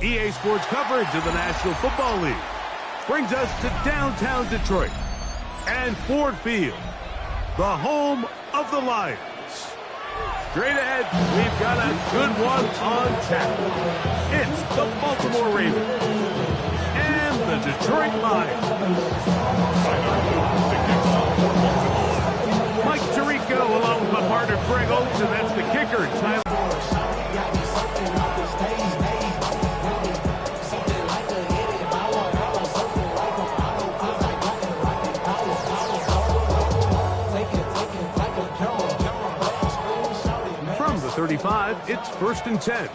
EA Sports coverage of the National Football League brings us to downtown Detroit and Ford Field, the home of the Lions. Straight ahead, we've got a good one on tap. It's the Baltimore Ravens and the Detroit Lions. Mike Tirico along with my partner Greg Olsen. That's the kicker, Tyler. From the 35, it's 1st and 10.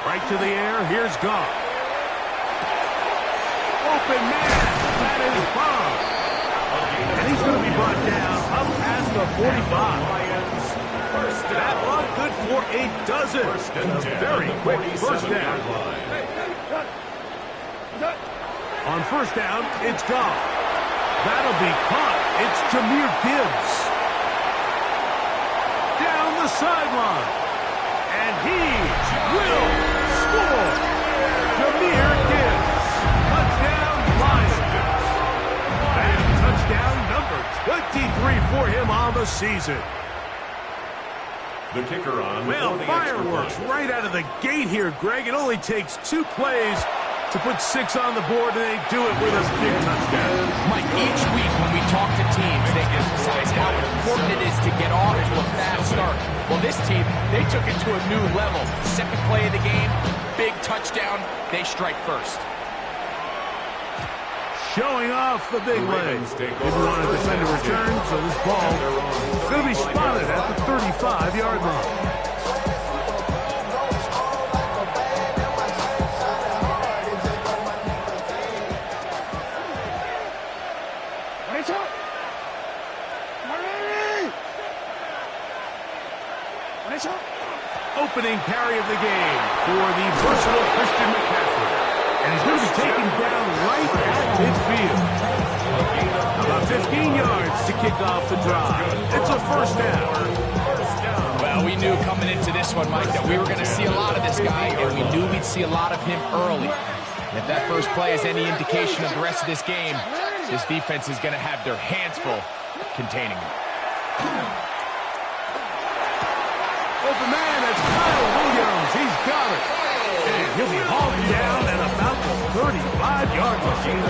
Right to the air, here's Goff. Open man, that is Bob. And he's going to be brought down up past the 45. That run good for a dozen. A very quick first down. On first down, it's Goff. That'll be caught. It's Jahmyr Gibbs. Down the sideline. And he will score. Jahmyr Gibbs. Touchdown, Lions. And touchdown number 23 for him on the season. The kicker on. Well, fireworks right out of the gate here, Greg. It only takes 2 plays to put 6 on the board, and they do it with a big touchdown. Mike, each week when we talk to teams, they emphasize how important it is to get off to a fast start. Well, this team, they took it to a new level. Second play of the game, big touchdown, they strike first. Showing off the big legs. Didn't want to defend a return, so this ball is going to be spotted at the 35-yard line. Opening carry of the game for the versatile Christian McCaffrey. And he's going to be taken down right at midfield. About 15 yards to kick off the drive. It's a first down. Well, we knew coming into this one, Mike, that we were going to see a lot of this guy, and we knew we'd see a lot of him early. And if that first play is any indication of the rest of this game, this defense is going to have their hands full containing him. Open man, it's Kyle Williams. He's got it. And he'll be hauled down at about the 35-yard line.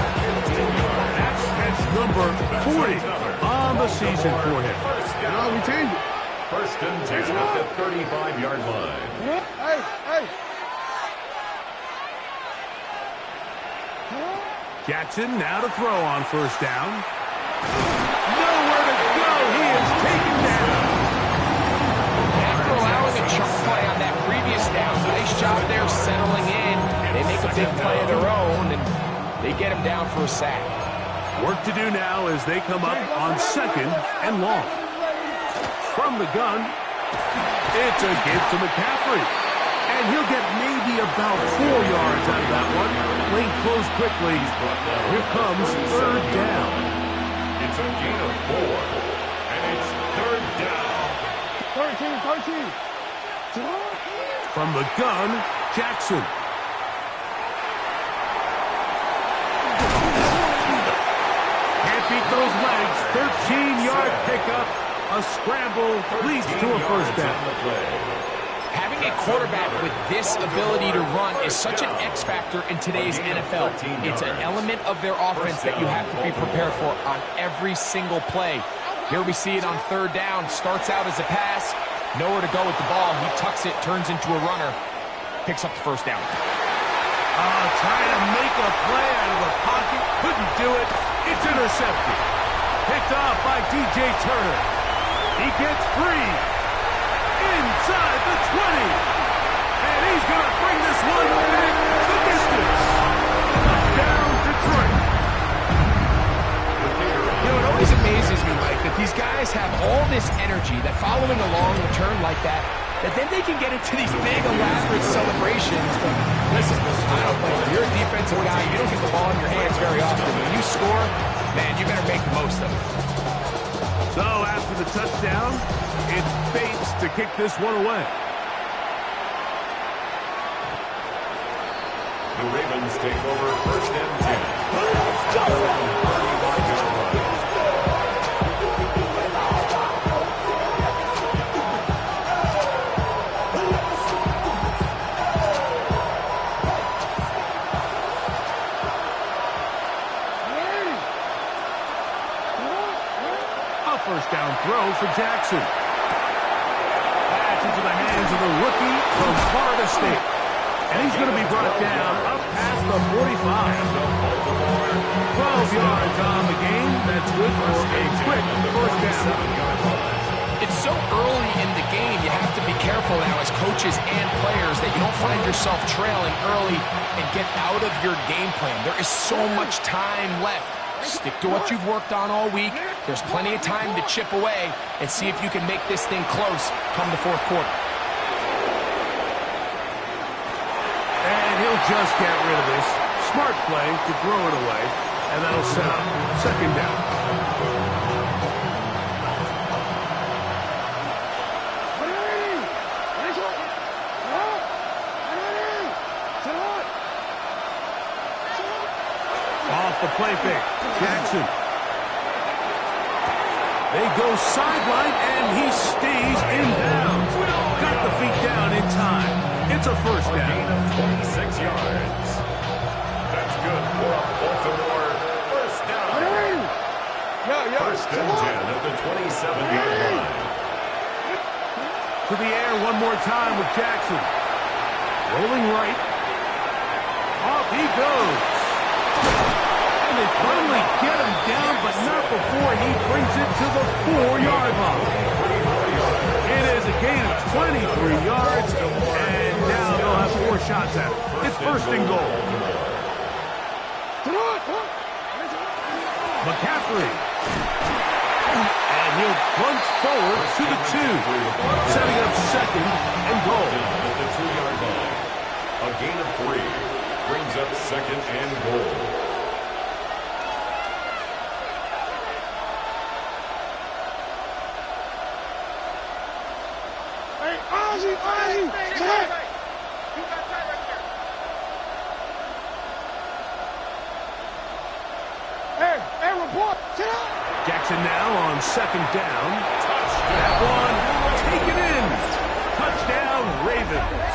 That's catch number 40 on the season for him. No, we changed it. 1st and 10 at the 35-yard line. Hey. Jackson now to throw on first down. Nowhere to go. He is taken down. After allowing a chunk play on that previous down, nice job there settling in. They make a big play of their own, and they get him down for a sack. Work to do now as they come up on 2nd and long. From the gun, it's a give to McCaffrey. And he'll get maybe about 4 yards out of that one. Lane closed quickly. Here comes 3rd down. It's a gain of 4, and it's 3rd down. 13. From the gun, Jackson. Can't beat those legs. 13-yard pickup. A scramble leads to a first down. Having a quarterback with this ability to run is such an X factor in today's NFL. It's an element of their offense that you have to be prepared for on every single play. Here we see it on 3rd down. Starts out as a pass. Nowhere to go with the ball. He tucks it, turns into a runner. Picks up the first down. Trying to make a play out of the pocket. Couldn't do it. It's intercepted. Picked off by DJ Turner. He gets free. Inside the 20. And he's going to bring this one back the distance. Touchdown, Detroit. You know, it always amazes me, Mike, that these guys have all this energy, that following a long return like that then they can get into these big, elaborate celebrations. But listen, I don't blame you. You're a defensive guy. You don't get the ball in your hands very often. When you score, man, you better make the most of it. So after the touchdown, it's Bates to kick this one away. The Ravens take over first and 10. First down throw for Jackson. That's into the hands of the rookie from Florida State. And he's going to be brought down up past the 45. 12 yards on the game. That's good for a quick first down. It's so early in the game, you have to be careful now as coaches and players that you don't find yourself trailing early and get out of your game plan. There is so much time left. Stick to what you've worked on all week. There's plenty of time to chip away and see if you can make this thing close come the fourth quarter. And he'll just get rid of this. Smart play to throw it away, and that'll set up second down. Off the play fake. Jackson. They go sideline, and he stays in bounds. Got the feet down in time. It's a first down. Gain of 26 yards. That's good for a Baltimore first down. First and 10 at the 27-yard line. To the air one more time with Jackson. Rolling right. Off he goes. And they finally get him down, but not before he brings it to the 4-yard line. It is a gain of 23 yards, and now they'll have 4 shots at it. It's first and goal. McCaffrey. And he'll plunge forward to the 2, setting up second and goal. At the 2-yard line. A gain of 3 brings up second and goal. Jackson now on second down. That one taken in. Touchdown, Ravens.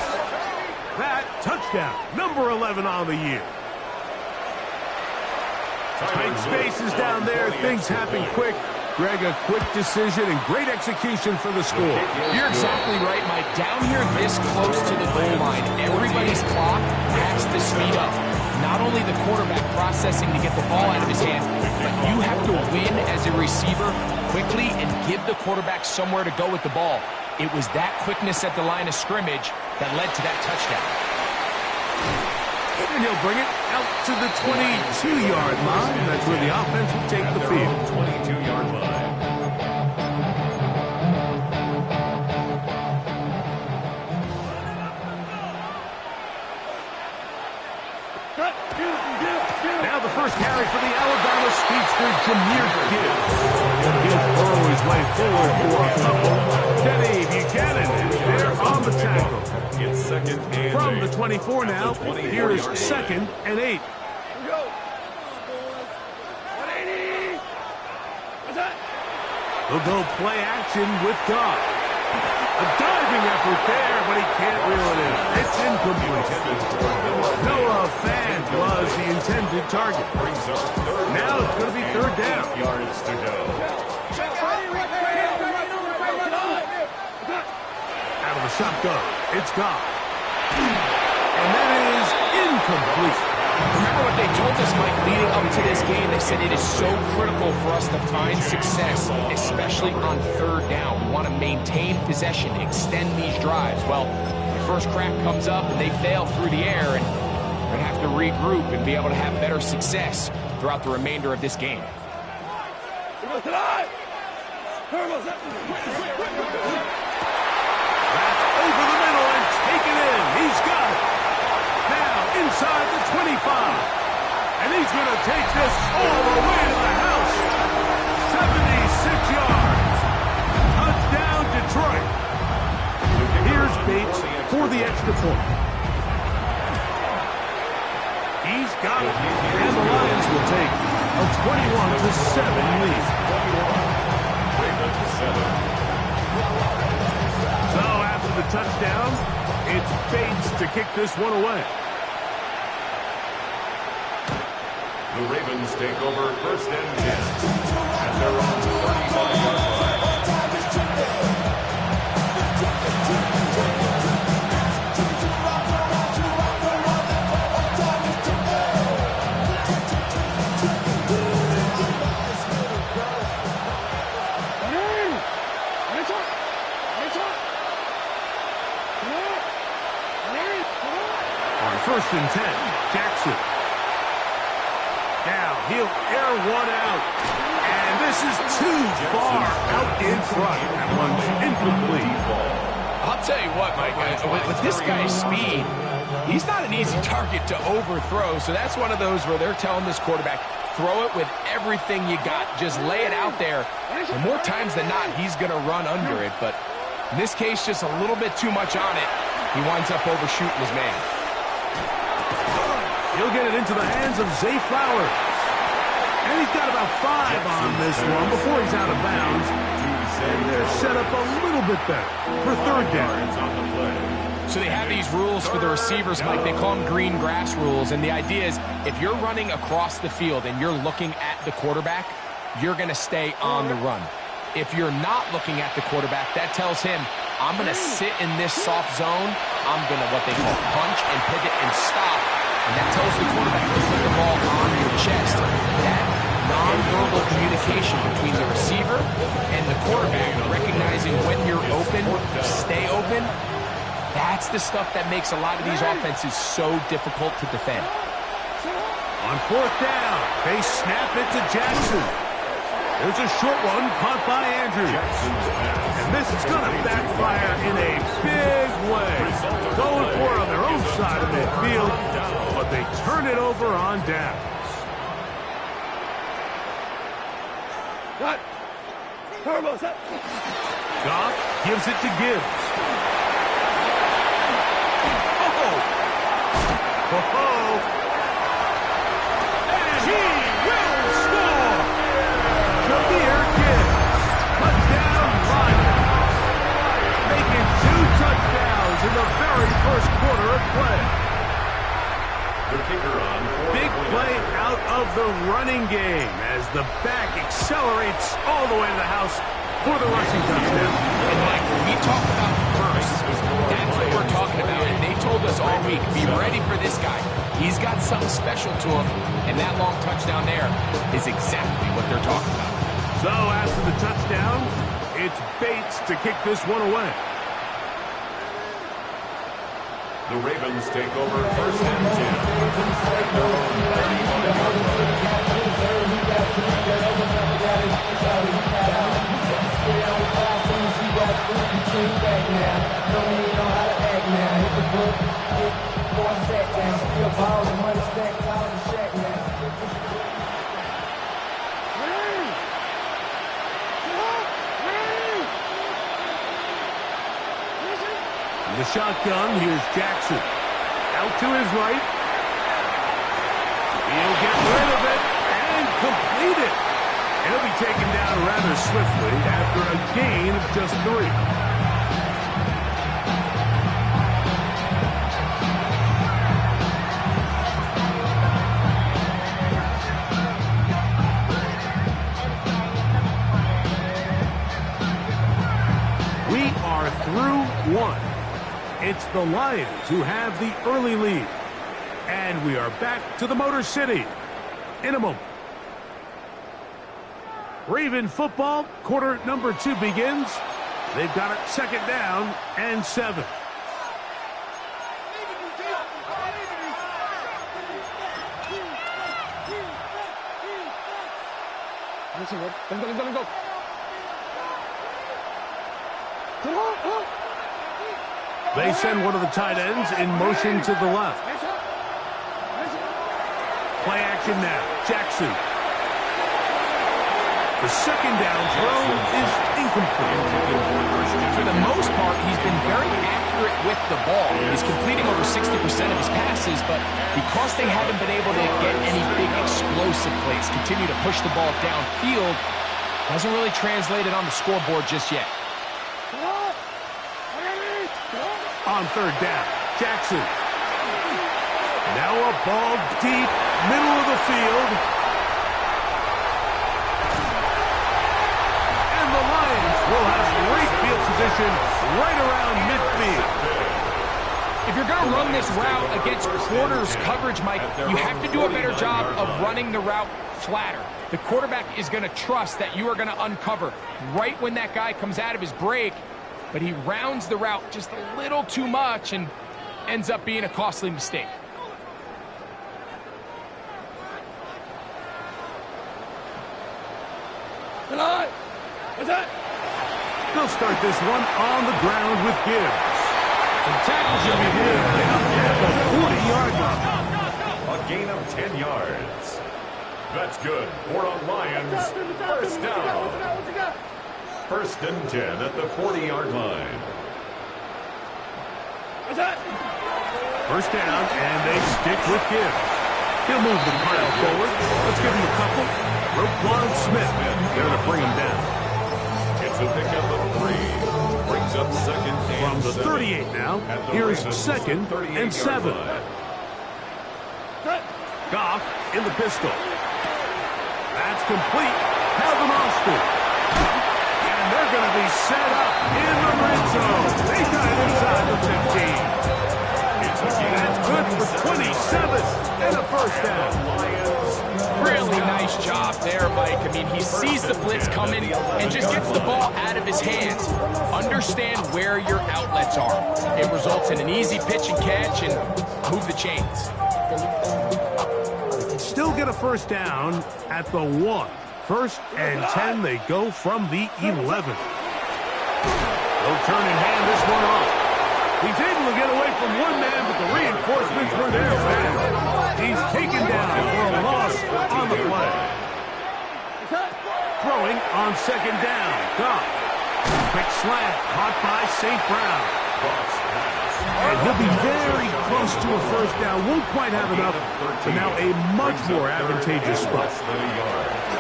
That touchdown, number 11 on the year. Tight spaces down there. Things happen quick. Greg, a quick decision and great execution for the score. You're exactly right, Mike. Down here this close to the goal line, everybody's clock has to speed up. Not only the quarterback processing to get the ball out of his hand, but you have to win as a receiver quickly and give the quarterback somewhere to go with the ball. It was that quickness at the line of scrimmage that led to that touchdown. And he'll bring it out to the 22-yard line. That's where the offense will take the field. 22-yard line. Now the first carry for the Alabama speedster, Jahmyr Gibbs. He'll burrow his way forward for a couple. Denny Buchanan is there on the tackle. It's second and From 8. the 24 now, here is second and 8. They'll go play action with Goff. A diving effort there, but he can't reel it in. It's incomplete. Noah Fant was the intended target. Now it's going to be third down. Yards to go. Out of the shotgun, it's Goff. And that is incomplete. Remember what they told us, Mike, leading up to this game. They said it is so critical for us to find success, especially on third down. We want to maintain possession, extend these drives. Well, the first crack comes up and they fail through the air, and we're going to have to regroup and be able to have better success throughout the remainder of this game. That's over the middle and taken in. He's got it. Now inside the 25. And he's going to take this all the way to the house. 76 yards. Touchdown, Detroit. Here's Bates for the extra point. got it. And the Lions will take a 21-7 lead. So after the touchdown, it's Bates to kick this one away. The Ravens take over 1st and 10 at their own 35-yard line. On 1st and 10, Jackson. Now he'll air one out. And this is too far out in front. That one's incomplete. I'll tell you what, Mike, with this guy's speed, he's not an easy target to overthrow. So that's one of those where they're telling this quarterback, throw it with everything you got. Just lay it out there. And more times than not, he's going to run under it. But in this case, just a little bit too much on it. He winds up overshooting his man. He'll get it into the hands of Zay Flowers. And he's got about 5 on this one before he's out of bounds. And they're set up a little bit better for 3rd down. So they have these rules for the receivers, Mike. They call them green grass rules. And the idea is if you're running across the field and you're looking at the quarterback, you're going to stay on the run. If you're not looking at the quarterback, that tells him, I'm going to sit in this soft zone. I'm going to what they call punch and pivot and stop. And that tells the quarterback to put the ball on your chest. That nonverbal communication between the receiver and the quarterback, recognizing when you're open, stay open, that's the stuff that makes a lot of these offenses so difficult to defend. On 4th down, they snap it to Jackson. There's a short one caught by Andrews. And this is going to backfire in a big way. Going for it on their own side of midfield, but they turn it over on downs. Goff gives it to Gibbs. Oh! And he will score! Jahmyr Gibbs, touchdown Lions, making 2 touchdowns in the very first quarter of play. The kicker on Big play out of the running game as the back accelerates all the way to the house for the rushing touchdown. And Mike, when we talk about bursts, that's what we're talking about. And they told us all week, be ready for this guy. He's got something special to him, and that long touchdown there is exactly what they're talking about. So after the touchdown, it's Bates to kick this one away. The Ravens take over 1st and 10 at their own 35-yard line. The shotgun, here's Jackson. Out to his right. He'll get rid of it and complete it. And he'll be taken down rather swiftly after a gain of just 3. We are through 1. It's the Lions who have the early lead. And we are back to the Motor City in a moment. Raven football, quarter number 2 begins. They've got it 2nd down and 7. Let's go. They send one of the tight ends in motion to the left. Play action now. Jackson. The 2nd down throw is incomplete. For the most part, he's been very accurate with with the ball. He's completing over 60% of his passes, but because they haven't been able to get any big explosive plays, continue to push the ball downfield, hasn't really translated on the scoreboard just yet. On third down, Jackson. Now a ball deep, middle of the field. And the Lions will have great field position right around midfield. If you're going to run this route against quarters coverage, Mike, you have to do a better job of running the route flatter. The quarterback is going to trust that you are going to uncover right when that guy comes out of his break, but he rounds the route just a little too much and ends up being a costly mistake. They'll start this one on the ground with Gibbs. And tackles will be made down at the 40-yard line. A gain of 10 yards. That's good for a Lions first down. First and 10 at the 40-yard line. First down, and they stick with Gibbs. He'll move the pile forward. Let's give him a couple. Roquan Smith there to bring him down. It's a pickup of 3. Brings up second and From the 38 now, here's second and 7. Goff in the pistol. That's complete. Calvin Austin. And they're going to be set up in the red zone. They got it inside the 15. That's good for 27 and a first down. Really nice job there, Mike. I mean, he sees the blitz coming and just gets the ball out of his hands. Understand where your outlets are. It results in an easy pitch and catch and move the chains. Still get a first down at the 1. First and 10, they go from the 11. They'll turn and hand this one off. He's able to get away from one man, but the reinforcements were there for him. He's taken down for a loss on the play. Throwing on second down. Goff. Quick slant caught by St. Brown. And he'll be very close to a first down. Won't quite have enough, but now a much more advantageous spot.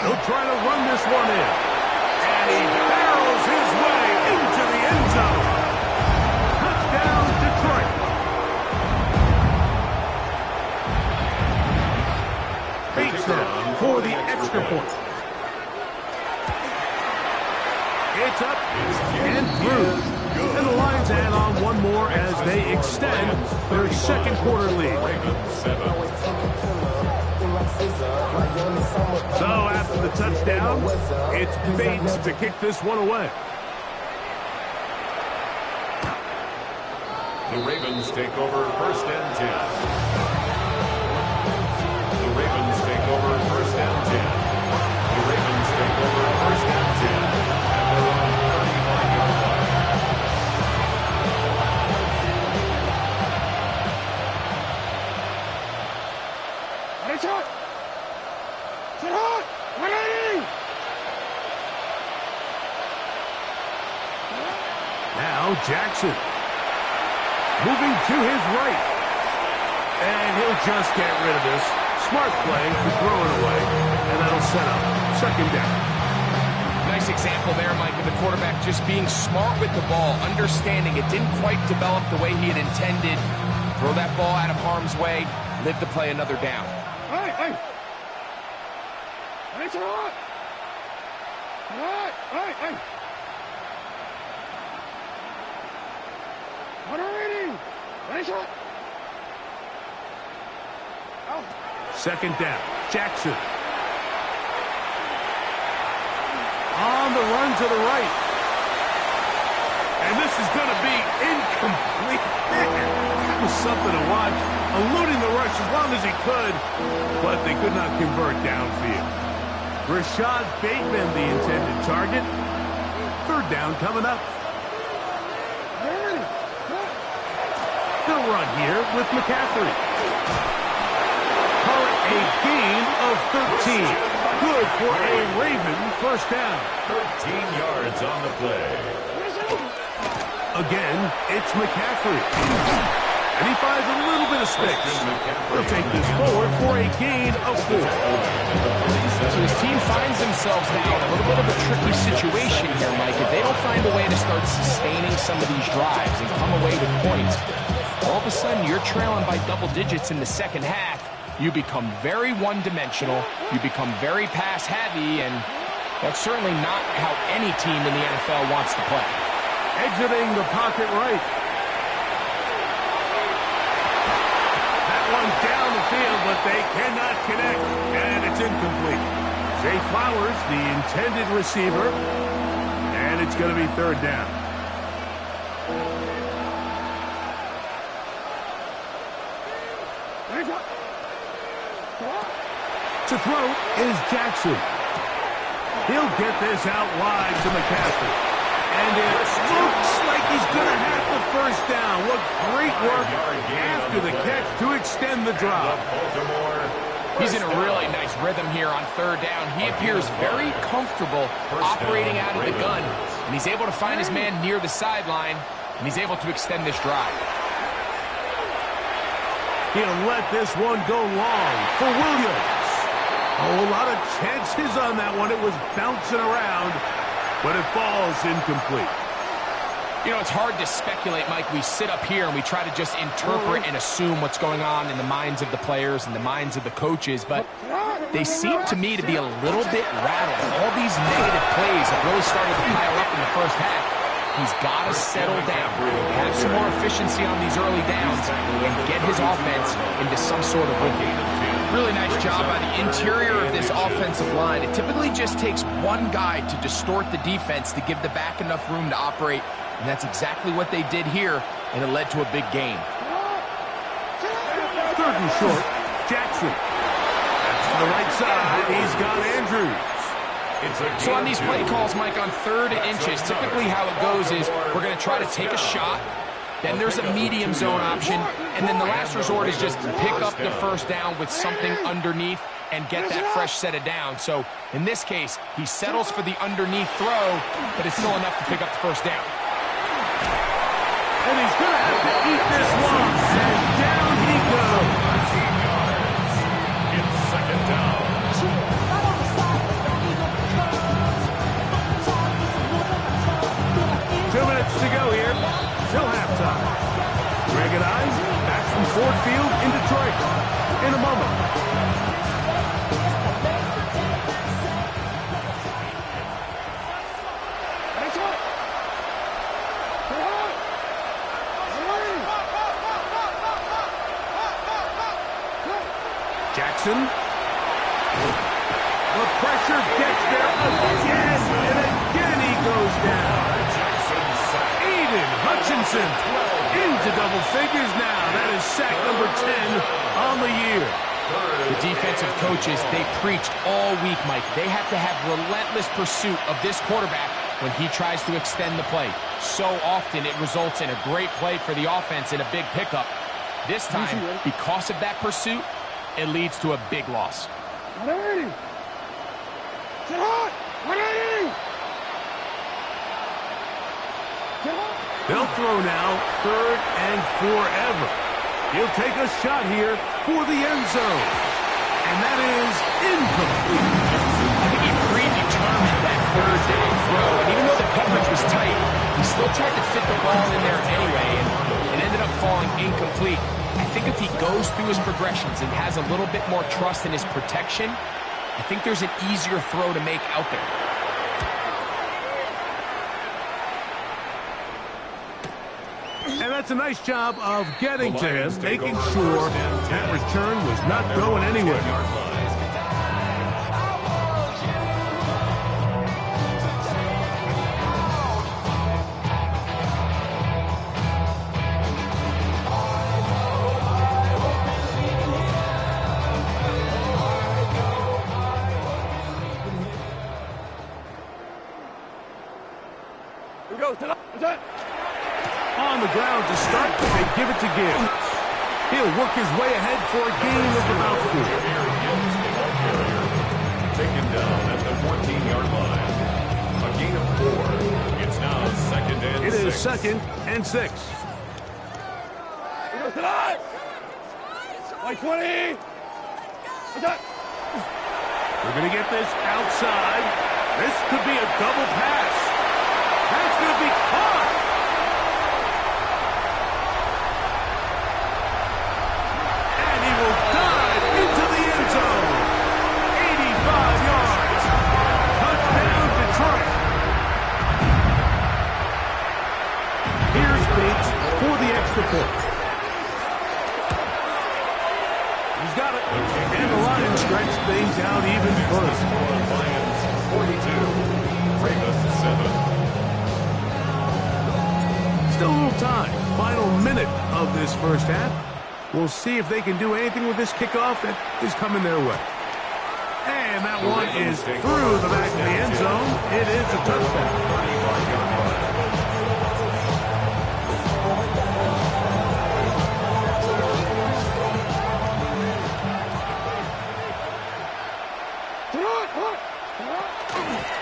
He'll try to run this one in. And he barrels his way into the end zone. Touchdown, Detroit. Bates there for the extra point. It's up and through. And the Lions add on one more as they extend their second quarter lead. So after the touchdown, it's Bates to kick this one away. The Ravens take over first and 10. The Ravens take over first and 10. The Ravens take over first and 10. And they're on the 35-yard line. Now Jackson. Moving to his right. And he'll just get rid of this. Smart play to throw it away. And that'll set up second down. Nice example there, Mike, of the quarterback just being smart with the ball, understanding it didn't quite develop the way he had intended. Throw that ball out of harm's way, live to play another down. Second down, Jackson. On the run to the right. And this is going to be incomplete. That was something to watch. Eluding the rush as long as he could, but they could not convert downfield. Rashad Bateman, the intended target. Third down coming up. They'll run here with McCaffrey. Call it a gain of 13. Good for a Raven first down. 13 yards on the play. Again, it's McCaffrey. And he finds a little bit of space. He'll take this forward for a gain of 4. So his team finds themselves now in a little bit of a tricky situation here, Mike. If they don't find a way to start sustaining some of these drives and come away with points, all of a sudden you're trailing by double digits in the second half. You become very one-dimensional. You become very pass-heavy, and that's certainly not how any team in the NFL wants to play. Exiting the pocket right. That one down the field, but they cannot connect, and it's incomplete. Zay Flowers, the intended receiver, and it's going to be 3rd down. To throw is Jackson. He'll get this out wide to McCaffrey. And it looks like he's going to have the 1st down. What great work after the catch to extend the drive. He's in a really nice rhythm here on 3rd down. He appears very comfortable operating out of the gun. And he's able to find his man near the sideline. And he's able to extend this drive. He'll let this one go long for Williams. Oh, a lot of chances on that one. It was bouncing around, but it falls incomplete. You know, it's hard to speculate, Mike. We sit up here and we try to just interpret and assume what's going on in the minds of the players and the minds of the coaches, but they seem to me to be a little bit rattled. All these negative plays have really started to pile up in the first half. He's got to settle down, have some more efficiency on these early downs, and get his offense into some sort of rhythm. Really nice job by the interior of this offensive line. It typically just takes one guy to distort the defense to give the back enough room to operate, and that's exactly what they did here, and it led to a big gain. 3rd and short, Jackson. That's to the right side. He's got Andrews. So on these play calls, Mike, on 3rd and inches, typically how it goes is we're going to try to take a shot. Then there's a medium zone option, and then the last resort is just pick up the 1st down with something underneath and get that fresh set of downs. So in this case, he settles for the underneath throw, but it's still enough to pick up the 1st down. And he's going to have to eat this loss, and down he goes. It's 2nd down. 2 minutes to go here. Till halftime. Greg and I back from Ford Field in Detroit in a moment. Jackson. The pressure gets there again, and again he goes down. Hutchinson into double figures now. That is sack number 10 on the year. The defensive coaches, they preached all week, Mike. They have to have relentless pursuit of this quarterback when he tries to extend the play. So often it results in a great play for the offense and a big pickup. This time, because of that pursuit, it leads to a big loss. They'll throw now 3rd and forever. He'll take a shot here for the end zone. And that is incomplete. I think he predetermined that 3rd down throw. And even though the coverage was tight, he still tried to fit the ball in there anyway. And it ended up falling incomplete. I think if he goes through his progressions and has a little bit more trust in his protection, I think there's an easier throw to make out there. And that's a nice job of getting to him, making sure that return was not going anywhere. On the ground to start, but they give it to Gibbs. He'll work his way ahead for a gain of about 4. Taken down at the 14-yard line. A gain of 4. It's now It is 2nd and 6. Like 20. What's up? We're going to get this outside. This could be a double pass. That's going to be caught. And he will dive into the end zone. 85 yards. Touchdown, Detroit. Here's Bates for the extra point. He's got it. And the Lions stretch things out even further. Lions 42, Ravens 7. Still a little time. Final minute of this first half. We'll see if they can do anything with this kickoff that is coming their way. And that one is through the back of the end zone. It is a touchdown. 35-yard line.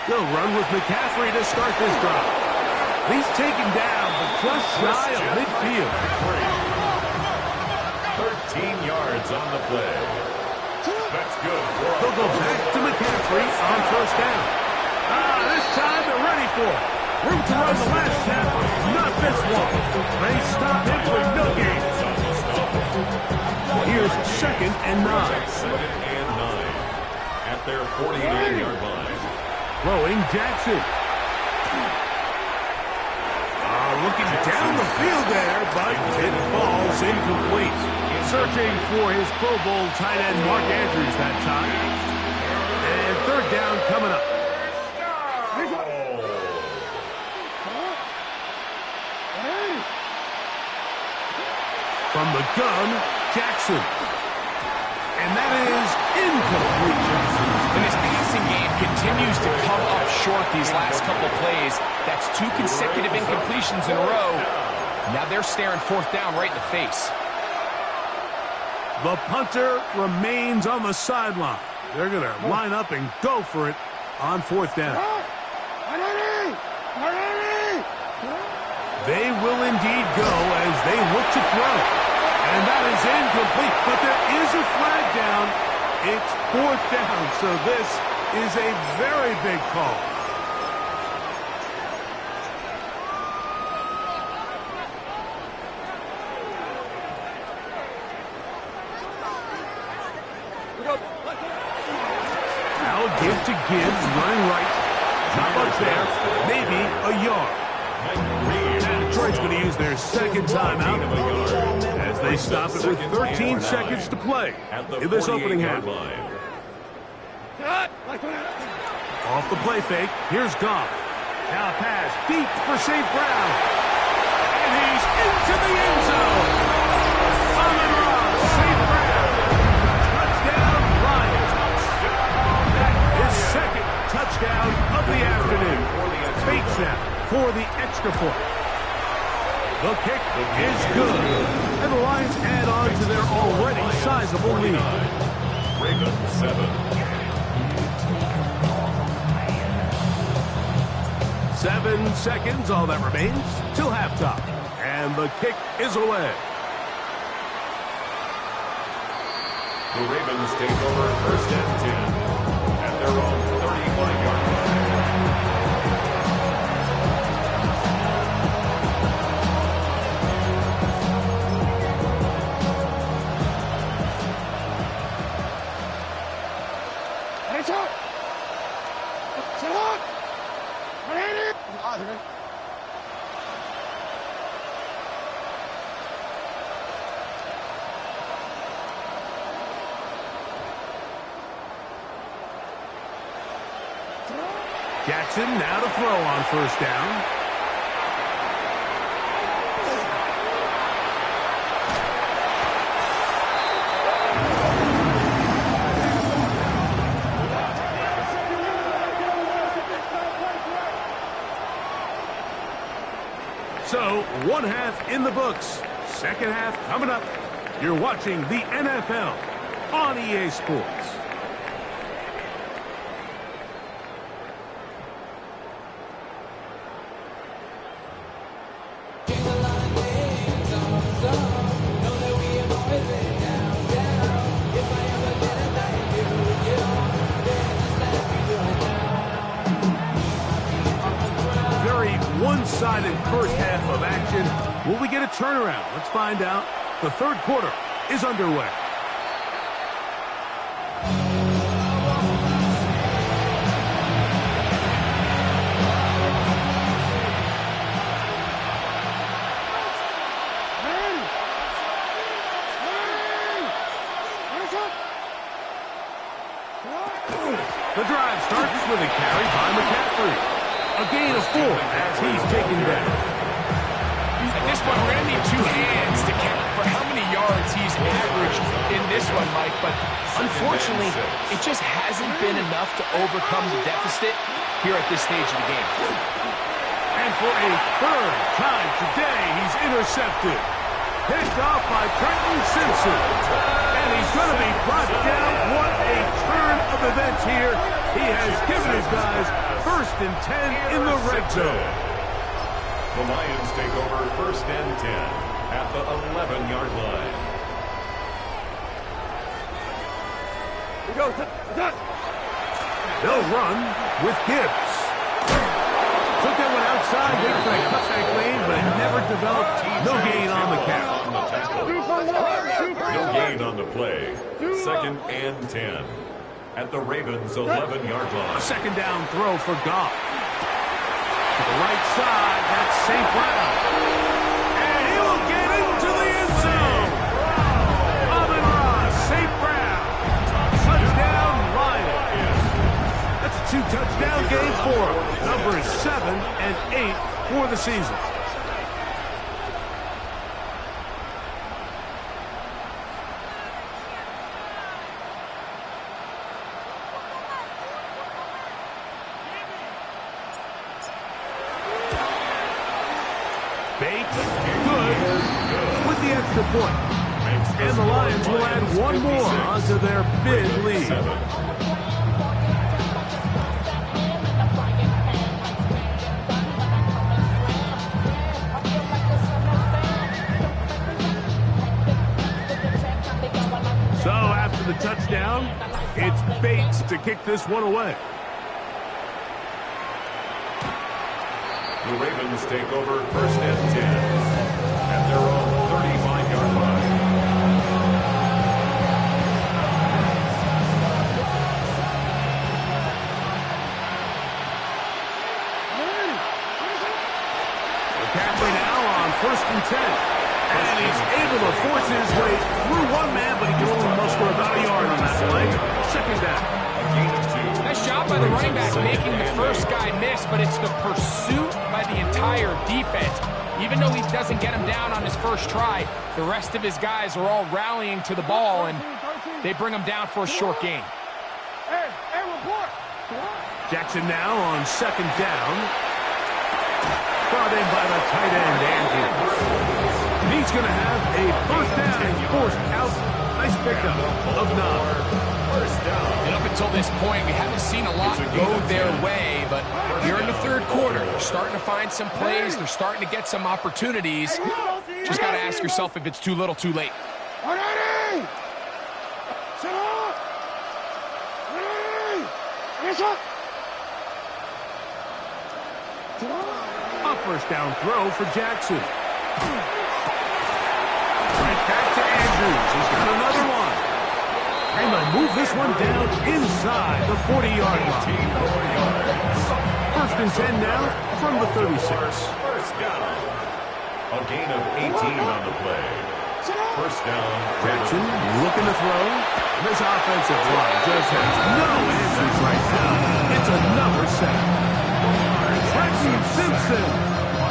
They'll run with McCaffrey to start this drive. He's taken down, but just shy of midfield. 13 yards on the play. That's good. They'll go back to McCaffrey on first down. This time they're ready for it. Room to run the last snap, not this one. They stop him for no gain. Here's 2nd and 9. 2nd and 9 at their 49-yard line. Throwing Jackson. Looking down the field there, but it falls incomplete. Searching for his Pro Bowl tight end Mark Andrews that time. And 3rd down coming up. From the gun, Jackson. And that is incomplete. And his passing game continues to come up short these last couple plays. That's 2 consecutive incompletions in a row. Now they're staring 4th down right in the face. The punter remains on the sideline. They're going to line up and go for it on 4th down. They will indeed go as they look to throw. And that is incomplete, but there is a flag down. It's 4th down, so this is a very big call. Now give to Gibbs, running right. Not much there, maybe a yard. And Detroit's going to use their 2nd timeout as they stop it with 13 seconds to play in this opening half. Off the play fake, here's Goff. Now a pass deep for St. Brown. And he's into the end zone. Amon-Ra, St. Brown. Touchdown, Lions. His 2nd touchdown of the afternoon. Bates now for the extra point. The kick is good. And the Lions add on to their already sizable lead. Ravens 7. 7 seconds, all that remains, till halftime. And the kick is away. The Ravens take over 1st and 10 at their own 35-yard line. Jackson now to throw on 1st down. So, 1 half in the books. 2nd half coming up. You're watching the NFL on EA Sports. first half of action. Will we get a turnaround? Let's find out. The third quarter is underway. The drive starts with a carry by McCaffrey. A gain of 4 as he's taken down. At this point, we're going to need 2 hands to count for how many yards he's averaged in this one, Mike. But unfortunately, it just hasn't been enough to overcome the deficit here at this stage of the game. And for a third time today, he's intercepted. Picked off by Trenton Simpson. And he's going to be brought down. What a turn of events here. He has given his guys 1st and 10 in the red zone. The Lions take over 1st and 10 at the 11-yard line. Here we go. They'll run with Gibbs. Took that one outside, waiting for a cutback lane, but it never developed. No gain on the count. No gain on the play. 2nd and 10 at the Ravens' 11-yard line. A second down throw for Goff. To the right side, that's St. Brown. And he will get into the end zone. Amon-Ra, St. Brown. Touchdown, Lions. That's a 2-touchdown game for him. Numbers 7 and 8 for the season. Bates, good with the extra point. And the Lions will add one more onto their big lead. So after the touchdown, it's Bates to kick this one away. The Ravens take over 1st and 10 at their own 35-yard line. McCaffrey now on 1st and 10. And he's able to force his way through one man, but he can only muster about a yard on that play. 2nd down. Nice job by the running back making the first guy miss, but it's the pursuit by the entire defense. Even though he doesn't get him down on his first try, the rest of his guys are all rallying to the ball, and they bring him down for a short gain. Hey, report. Jackson now on 2nd down. Brought in by the tight end, Andrews. And he's going to have a 1st down and forced out. Nice pickup of 9. And up until this point, we haven't seen a lot go their way, but here in the third quarter, they're starting to find some plays. They're starting to get some opportunities. Just got to ask yourself if it's too little, too late. A 1st down throw for Jackson. Right back to Andrews. He's got another one. And they'll move this one down inside the 40-yard line. 1st and 10 now from the 36. 1st down. A gain of 18 on the play. 1st down. Jackson looking to throw. This offensive line just has no answers right now. It's another sack. Trenton Simpson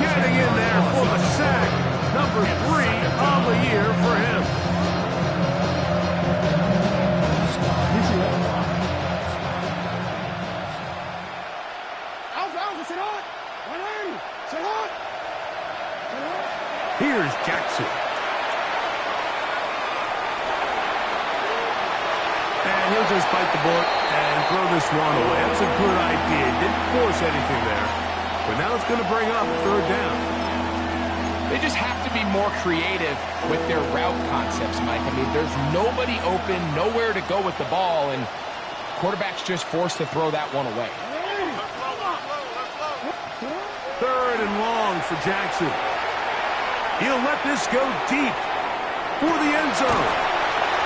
getting in there for the sack. Number 3 on the year for him. Here's Jackson. And he'll just bite the bullet and throw this one away. That's a good idea. Didn't force anything there. But now it's going to bring up 3rd down. They just have to be more creative with their route concepts, Mike. I mean, there's nobody open, nowhere to go with the ball, and quarterback's just forced to throw that one away. 3rd 3rd and long for Jackson. He'll let this go deep for the end zone.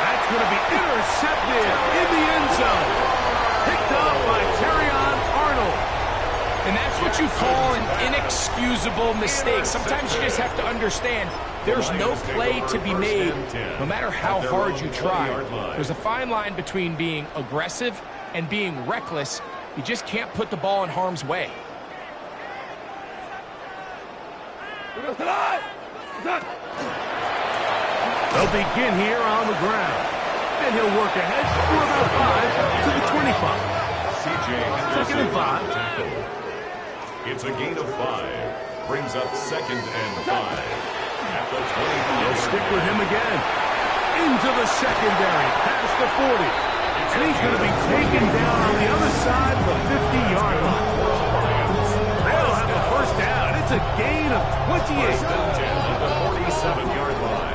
That's going to be intercepted in the end zone. Picked up by Terrion Arnold. And that's what you call an inexcusable mistake. Sometimes you just have to understand there's no play to be made, no matter how hard you try. There's a fine line between being aggressive and being reckless. You just can't put the ball in harm's way. They'll begin here on the ground. And he'll work ahead for about 5 to the 25. C.J. Second and 5. It's a gain of 5. Brings up 2nd and 5. At the 20. They'll stick with him again. Into the secondary. Past the 40. And he's going to be taken down on the other side of the 50-yard line. They'll have a first down. It's a gain of 28. First and 10 at the 47-yard line.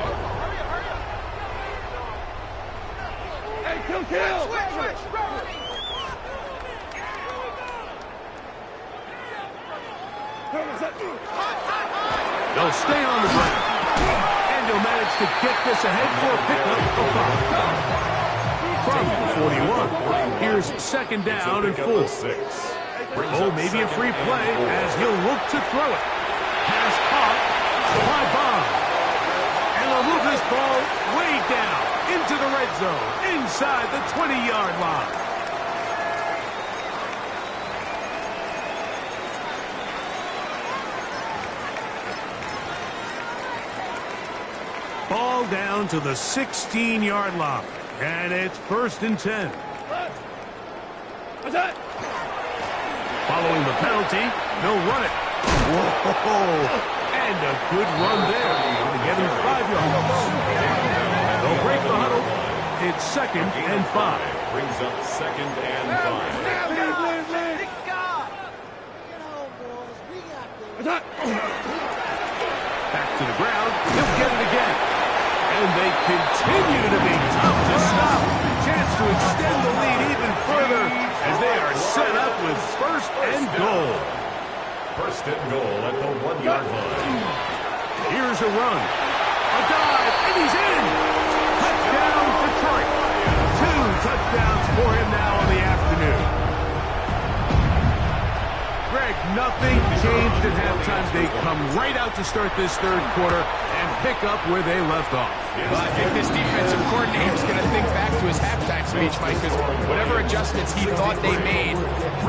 Kill! They'll stay on the ground. And he'll manage to get this ahead for a pickup of 5. From the 41. Here's 2nd down and 4. Oh, maybe a free play as he'll look to throw it. Pass caught by Bond. And they'll move this ball way down into the red zone, inside the 20-yard line. Ball down to the 16-yard line, and it's 1st and 10. Following the penalty, they'll run it. Whoa! And a good run there to get him 5 yards. They'll break the huddle. It's 2nd and 5. Brings up 2nd and 5. Back to the ground. He'll get it again. And they continue to be tough to stop. Chance to extend the lead even further as they are set up with 1st and goal. 1st and goal at the 1-yard line. Here's a run. A dive, and he's in. Touchdown, Detroit. 2 touchdowns for him now in the afternoon. Greg, nothing changed at halftime. They come right out to start this 3rd quarter and pick up where they left off. Well, I think this defensive coordinator is going to think back to his halftime speech, Mike, because whatever adjustments he thought they made,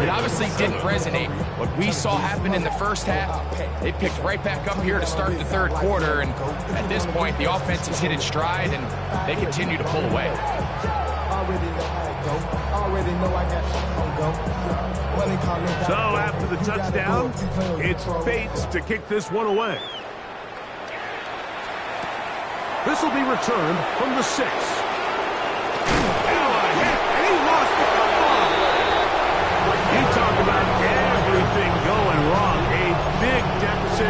it obviously didn't resonate. What we saw happen in the first half, they picked right back up here to start the 3rd quarter, and at this point, the offense has hit its stride, and they continue to pull away. So after the touchdown, it's Bates to kick this one away. This will be returned from the 6. And a hit, and he lost the football. You talk about everything going wrong. A big deficit.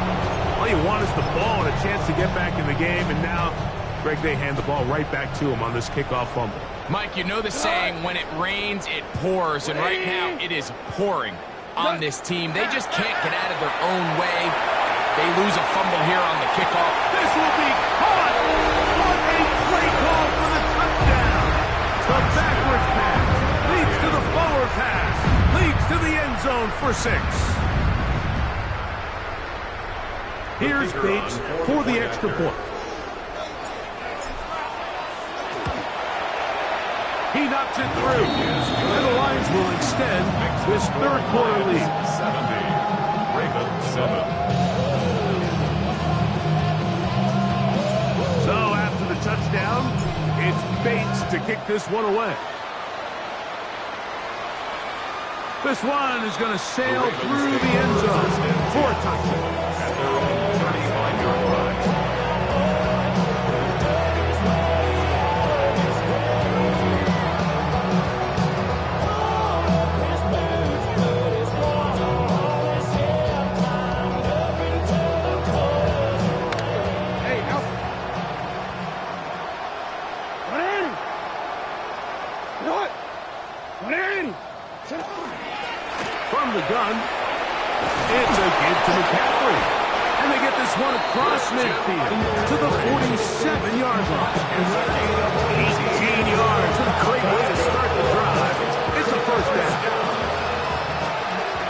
All you want is the ball and a chance to get back in the game, and now, Greg, they hand the ball right back to him on this kickoff fumble. Mike, you know the saying, when it rains, it pours, and right now it is pouring on this team. They just can't get out of their own way. They lose a fumble here on the kickoff. This will be caught. What a great call for the touchdown. The backwards pass leads to the forward pass, leads to the end zone for 6. Here's Bates for the extra point. He knocks it through, and the Lions will extend this 3rd quarter lead. 70. Ravens 7. So after the touchdown, it's Bates to kick this one away. This one is going to sail through the end zone for a touchdown. At their own 35-yard line. From the gun, It's a give to McCaffrey. And they get this one across midfield to the 47-yard line. 18 yards. What a great way to start the drive. It's a first down.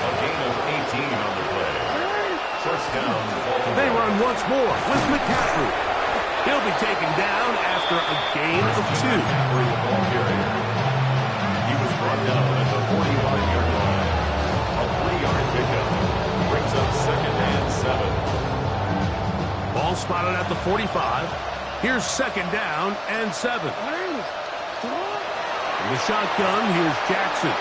A gain of 18 on the play. First down. They run once more with McCaffrey. He'll be taken down after a gain of 2. He was brought down at the 45-yard line. A 3-yard pickup brings up second and 7. Ball spotted at the 45. Here's second down and 7. In the shotgun, here's Jackson.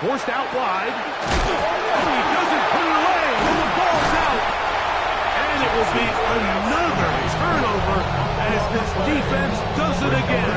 Forced out wide. And he doesn't put it away, and the ball's out. And it will be another turnover as this defense does it again.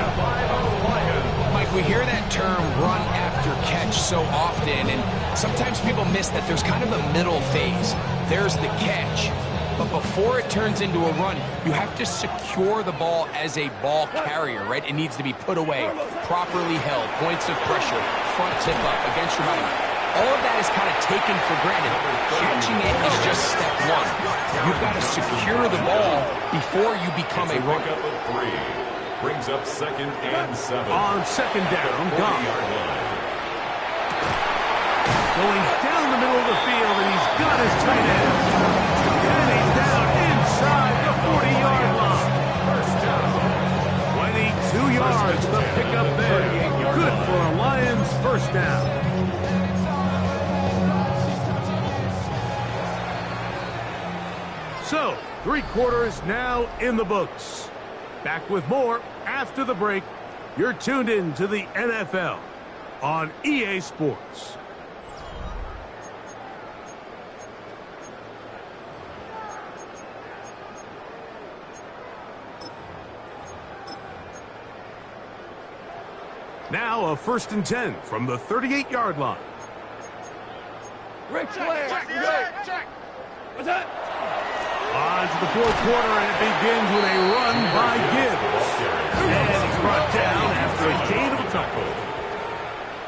Mike, we hear that term run after catch so often, and sometimes people miss that there's kind of a middle phase. There's the catch. But before it turns into a run, you have to secure the ball as a ball carrier, right? It needs to be put away, properly held, points of pressure, front tip up, against your body. All of that is kind of taken for granted. Catching it is just step one. You've got to secure the ball before you become a runner. Pickup of 3 brings up second and 7. On second down, Goff. Going down the middle of the field, and he's got his tight end. And he's down inside the 40-yard line. First down. 22 yards, the pickup there. Good for a Lions first down. So, 3 quarters now in the books. Back with more after the break. You're tuned in to the NFL on EA Sports. Now a 1st and 10 from the 38-yard line. Rick Flair. Check. What's that? On to the 4th quarter, and it begins with a run by Gibbs. And he's brought down after a gain of a couple.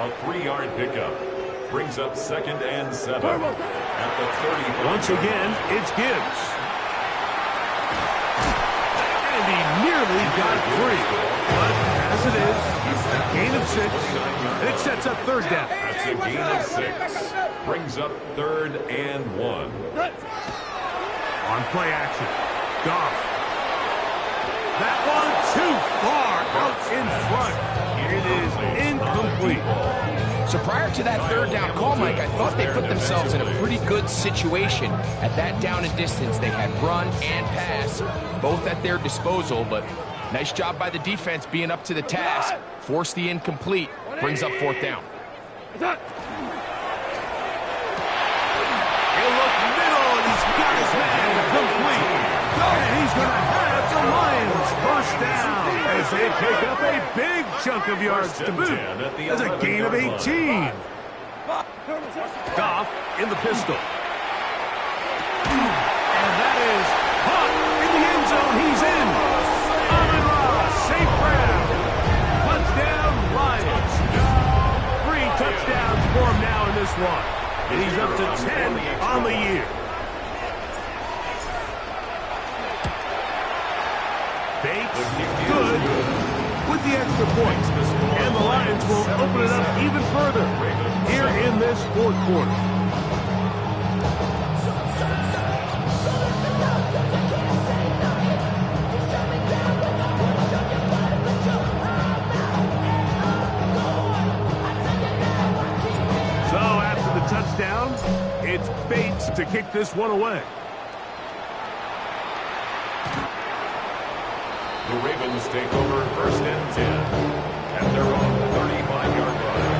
A 3-yard pickup brings up second and 7 at the 30. Once again, it's Gibbs. And he nearly got free. But as it is, a gain of 6. And it sets up 3rd down. That's a gain of 6. Brings up 3rd and 1. On play action, Goff. That one too far out in front. It is incomplete. So prior to that 3rd down call, Mike, I thought they put themselves in a pretty good situation at that down and distance. They had run and pass, both at their disposal, but nice job by the defense being up to the task. Forced the incomplete, brings up 4th down. He'll look middle, and he's got his man complete. And he's going to have the Lions first down as they pick up a big chunk of yards to boot. That's a gain of 18. Goff in the pistol. And that is caught in the end zone. He's in. Amon-Ra, safe grab. Touchdown, Lions. 3 touchdowns for him now in this one. And he's up to 10 on the year. Bates, good, with the extra points. And the Lions will open it up even further here in this 4th quarter. Touchdown. It's Bates to kick this one away. The Ravens take over 1st and 10 at their own 35-yard line.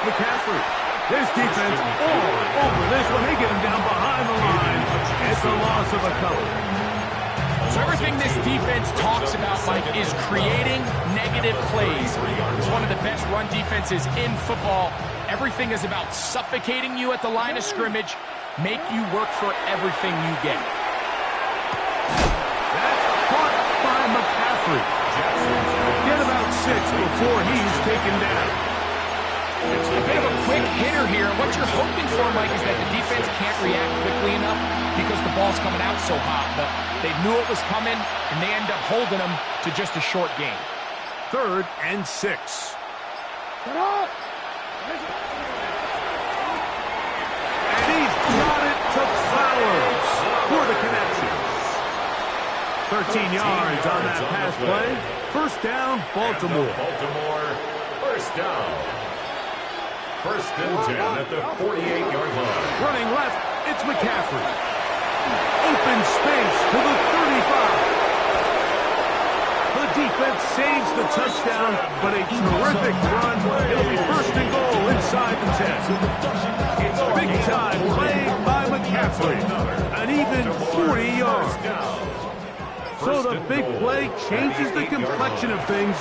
McCaffrey. This defense all over this one. They get him down behind the line. It's a loss of a couple. So everything this defense talks about, Mike, is creating negative plays. It's one of the best run defenses in football. Everything is about suffocating you at the line of scrimmage, make you work for everything you get. That's caught by McCaffrey. Get about 6 before he's taken down. It's a bit of a quick hitter here. What you're hoping for, Mike, is that the defense can't react quickly enough because the ball's coming out so hot. But they knew it was coming, and they end up holding them to just a short gain. 3rd and 6. And he's got it to Flowers for the connection. 13 yards on that pass play. First down, Baltimore. Baltimore, first down. 1st and 10 at the 48-yard line. Running left, it's McCaffrey. Open space to the 35. The defense saves the touchdown, but a terrific run. It'll be 1st and goal inside the 10. It's a big-time play by McCaffrey. An even 40 yards. So the big play changes the complexion of things.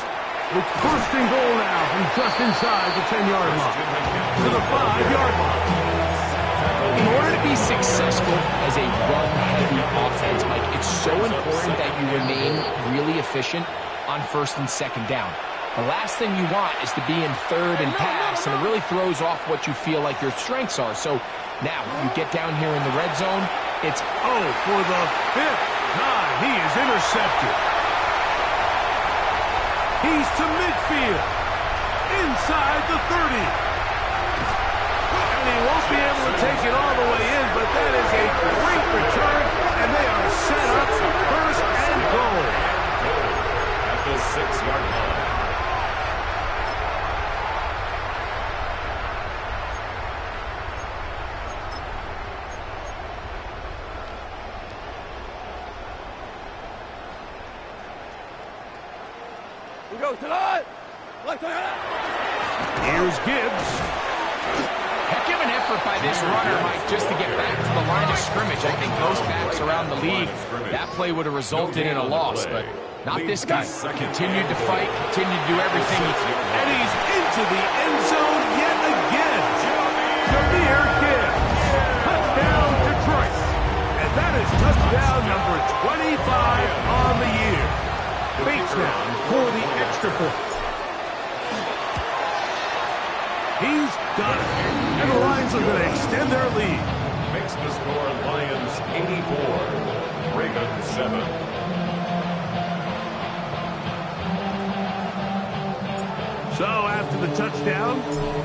It's 1st and goal now from just inside the 10-yard line to the 5-yard line. In order to be successful as a run-heavy offense, Mike, it's so important that you remain really efficient on 1st and 2nd down. The last thing you want is to be in 3rd and pass, and it really throws off what you feel like your strengths are. So now you get down here in the red zone. It's for the 5th time he is intercepted. He's to midfield, inside the 30. And he won't be able to take it all the way in, but that is a great return, and they are set up 1st and goal. At the 6-yard line. Here's Gibbs. heck of an effort by this runner, Mike, just to get back to the line of scrimmage. I think most backs around the league, that play would have resulted in a loss, but not this guy. Continued to fight, continued to do everything he could. And he's into the end zone yet again. Jahmyr Gibbs. Touchdown, Detroit. And that is touchdown number 25 on the year. Bates now for the extra point. He's got it. And the Lions are going to extend their lead. Makes the score Lions 84, Ravens 7. So after the touchdown,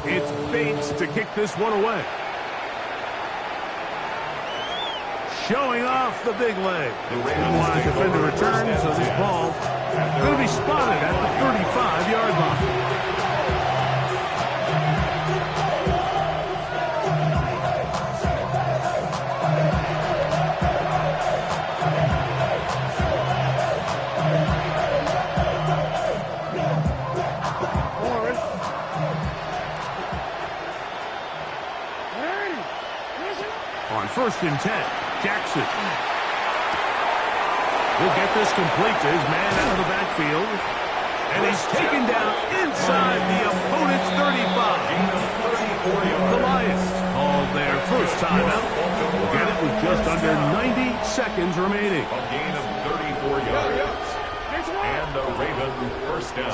it's Bates to kick this one away. Showing off the big leg. Didn't want to defend the return, so this ball going to be spotted at the 35-yard line. On 1st and 10, Jackson. He'll get this complete to his man out of the backfield. And he's taken down inside the opponent's 35. The Lions called their first timeout. We'll get it with just under 90 seconds remaining. A gain of 34 yards. And the Ravens first down.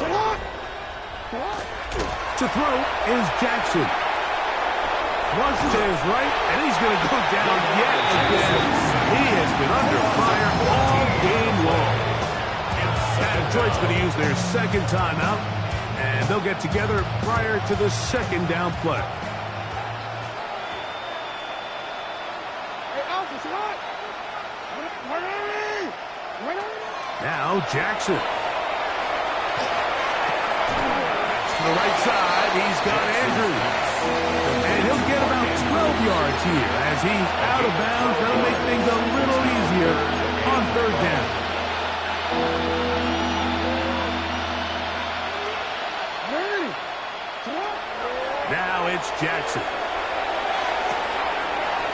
To throw is Jackson. Flushes to his right, and he's going to go down yet again. He has been under fire all game long. And Detroit's going to use their second timeout, and they'll get together prior to the second down play. Now Jackson. To the right side, he's got Andrews. And he'll get about 12 yards here as he's out of bounds. That'll make things a little easier on 3rd down. Now it's Jackson.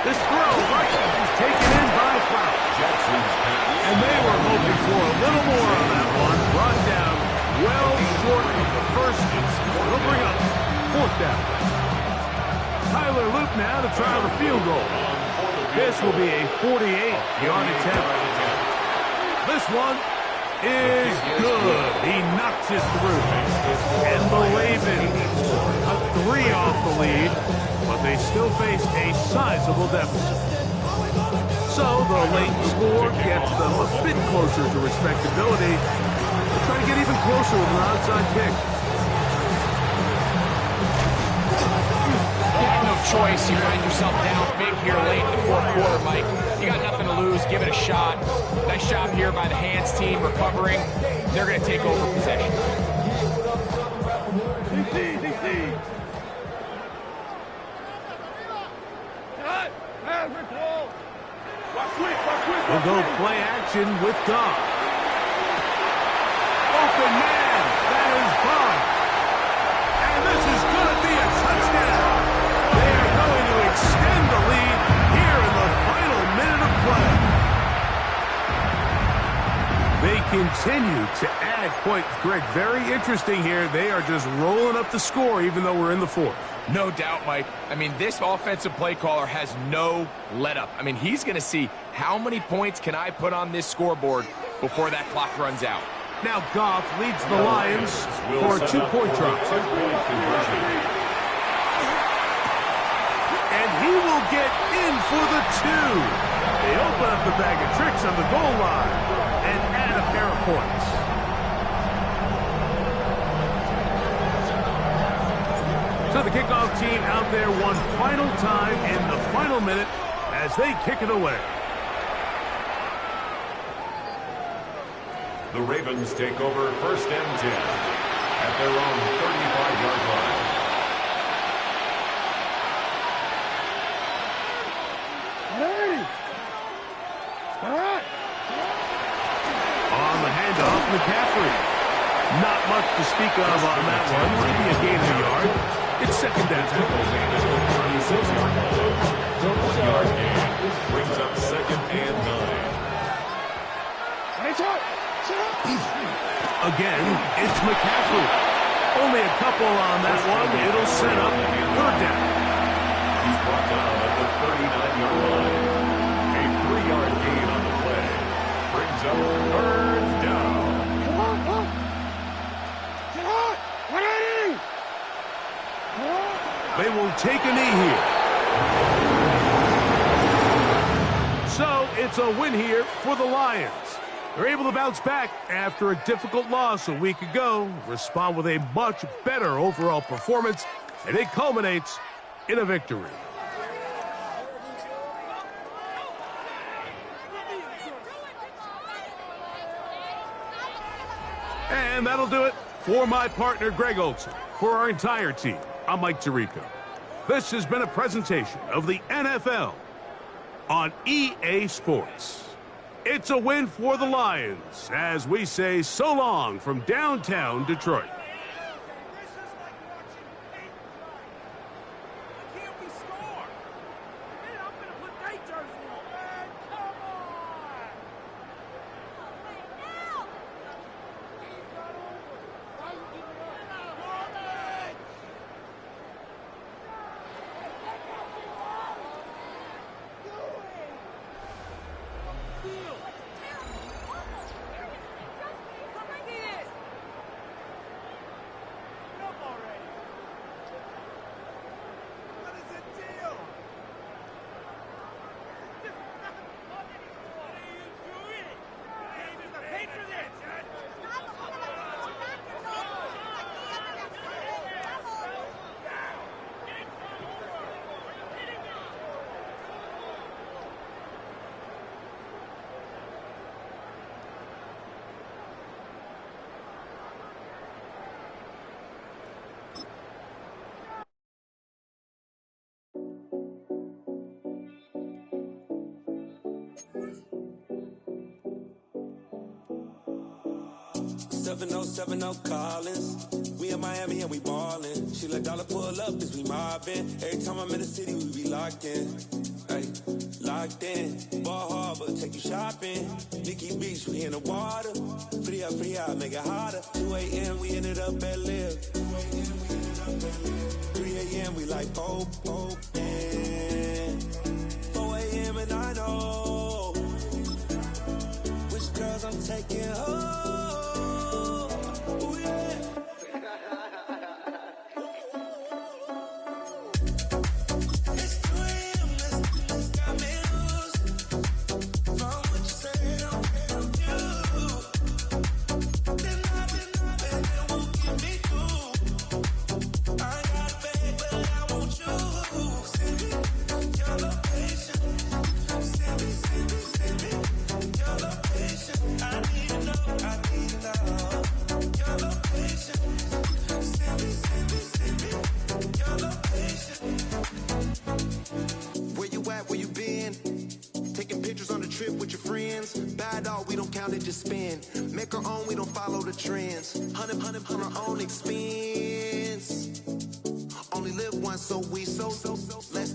This throw right is taken in by Flowers. Jackson's pass And they were hoping for a little more on that one. Brought down well short of the first. It'll bring up 4th down. Tyler Luke now to try the field goal. This will be a 48-yard attempt. This one is good. He knocks it through. And the Ravens cut 3 off the lead, but they still face a sizable deficit. So the late score gets them a bit closer to respectability. They'll try to get even closer with an onside kick. You have no choice. You find yourself down big here late in the 4th quarter, Mike. You got nothing to lose. Give it a shot. Nice job here by the Hands team recovering. They're going to take over possession. We'll go play action with Goff. Open man. That is Bond. And this is going to be a touchdown. They are going to extend the lead here in the final minute of play. They continue to add points. Greg, very interesting here. They are just rolling up the score even though we're in the 4th. No doubt, Mike. I mean, this offensive play caller has no let-up. I mean, he's going to see how many points can I put on this scoreboard before that clock runs out. Now Goff leads the Lions for a 2-point try. And he will get in for the 2. They open up the bag of tricks on the goal line and add a pair of points. So the kickoff team out there one final time in the final minute as they kick it away. The Ravens take over 1st and 10 at their own 35-yard line. On the handoff, McCaffrey. Not much to speak of on that one. Maybe a gain of a yard. It's 2nd down. 36-yard line. 1-yard gain brings up 2nd and 9. Again, it's McCaffrey. Only a couple on that one. It'll set up 3rd down. He's brought down at the 39-yard line. A 3-yard gain on the play brings up 3rd down. They will take a knee here. So it's a win here for the Lions. They're able to bounce back after a difficult loss a week ago, respond with a much better overall performance, and it culminates in a victory. And that'll do it for my partner, Greg Olson. For our entire team, I'm Mike Tirico. This has been a presentation of the NFL on EA Sports. It's a win for the Lions as we say so long from downtown Detroit. Seven Collins. We in Miami and we ballin'. She let dollar pull up as we mobbin'. Every time I'm in the city, we be locked in. Ay, locked locked in. Ball Harbor, take you shopping. Nikki Beach, we in the water. Free up, make it harder. 2 a.m., we ended up at Live. 3 a.m., we like Pope. 4 a.m., and I know which girls I'm taking home. Ooh, yeah. Just spin, make our own, we don't follow the trends. 100 on our own expense. Only live once, so let's